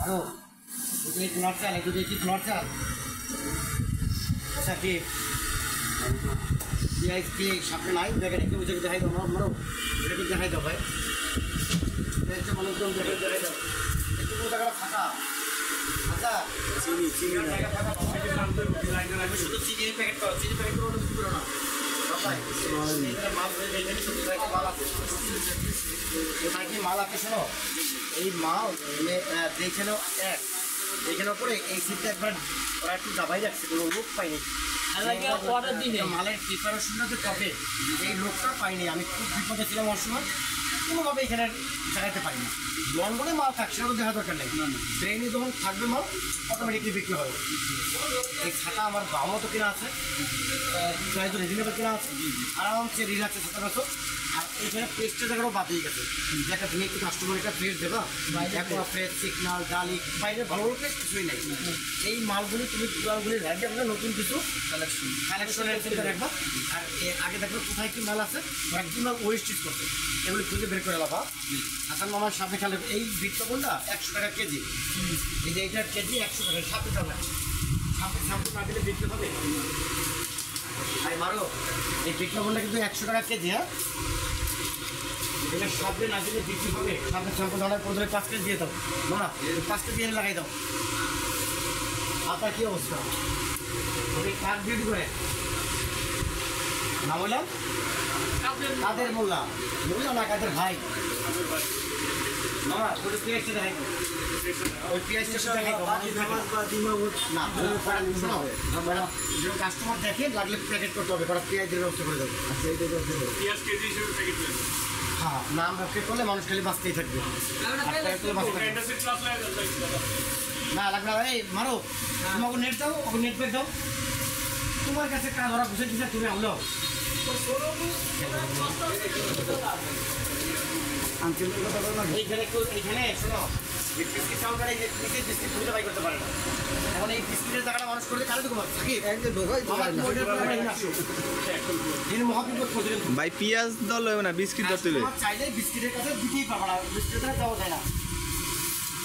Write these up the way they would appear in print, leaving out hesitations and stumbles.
আরো দুটো নট চাল দুটো কি নট চাল আচ্ছা কি কি সামনে নাই দেখে একটু বুঝে দেখাই দাও মারো এটা কি দেখাই দাও ভাই একটু মানুষজন দেখে দেখাই দাও একটু টাকা ফাঁকা আচ্ছা চিনি শুধু চিনির প্যাকেট করো চিনি প্যাকেট করো পুরো না কোথায় কি মাল আছে শোনো এই মাল দেখেন এক এখানে পরে এই সিটটা একবার ওরা একটু দাবাই রাখছে কোনো লোক পাইনি মালের প্রিপারেশনটা তো টপে এই লোকটা পাইনি আমি খুব বিপদে ছিলাম আমার সময় কোনোভাবে এখানে দেখাতে পারিনি লন্ডনে মাল থাকছে সেটা দেখা দরকার নেই ট্রেনে যখন থাকবে মাল অটোমেটিকলি বিক্রি হবে এই ছাতা আমার বাবা মতো কেনা আছে প্রায় তো রিজনেবল কেনা আছে আরামসে রিল্যাক্সে থাকার মতো আর এইখানে প্রেসটা দেখারও বাদ হয়ে গেছে যে একটা ভিআইপি কাস্টমার একটা প্রেস দেবা এখন প্রেস সিগনাল ডালি বাইরে ভালো প্রেস কিছুই নেই এই মালগুলি তুমি দোকানগুলি রাখবে নতুন কিছু কালেকশনের চিন্তা রাখবা আর আগে দেখবে কোথায় কি মাল আছে একদিন মাল ওয়েস্টেজ করছে এগুলি খুঁজে বের করে লাভা হাসান মামার সাথে খেলে এই বিট্টবনটা 100 টাকা কেজি এই যে এইটার কেজি 100 টাকা সাথে টাকা সাথে না দিলে বিক্রি হবে আর মারো এই বিট্টবনটা কিন্তু 100 টাকা কেজি হ্যাঁ এটা সাথে না দিলে বিক্রি হবে সাথে শ্যাম্পু দাঁড়ায় প্রথমে 5 কেজি দিয়ে দাও না 5 কেজি এনে লাগাই দাও আপনার কী অবস্থা ওই কাঠ বিক্রি করে না বললাম কাদের মোল্লা বললাম না কাদের ভাই না ওই পেঁয়াজটা দেখাই ওই পেঁয়াজটা দেখাই না কাস্টমার দেখে লাগলে প্যাকেট করতে হবে কারণ পেঁয়াজের ব্যবস্থা করে দেবো হ্যাঁ নাম ব্যবসা করলে মানুষ খালি বাঁচতেই থাকবে না লাগবে এই মারো তোমাকে নেট দাও ওকে নেট প্যাক দাও তোমার কাছে কাজ ওরা বুঝে দিচ্ছে তুমি আনলো এইখানে শোনো বিস্কিট চাউলটা এই বিস্কিট খুঁজে বাই করতে পারে না এখন এই বিস্কিটের টাকাটা মানুষ করলে কারো তো থাকি ভাই পেঁয়াজ দল না বিস্কিট দল চাইলে বিস্কিটের কাছে দিতেই পারবো না বিস্কিটের যাওয়া যায় না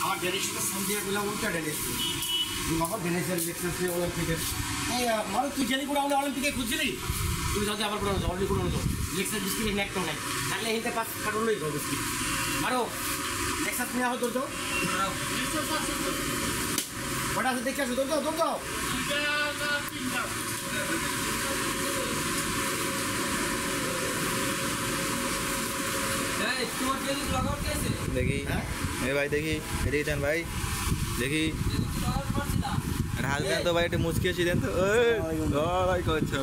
আমার ডেলির সাথে ফোন দিয়ে গেলাম উল্টা ডেলি বাবা ডেলিসের দেখতেছি অলিম্পিকের এই মানুষ তুই জেলি করে আমাদের অলিম্পিকে খুঁজছিলি তুমি যাতে আবার করে অলরেডি করে আনো লেক্সার বিস্কিটের নেকটাও নেই তাহলে এইতে 5 কাটলেই গো বিস্কিট আরও লেক্সার নেওয়া হতো তো ওটা আছে দেখে আসো দৌড় দাও দেখি এ ভাই দেখি এদিকে দেন ভাই দেখি হাল দেন তো ভাই একটু মুচকি আসি দেন তো ওই করছে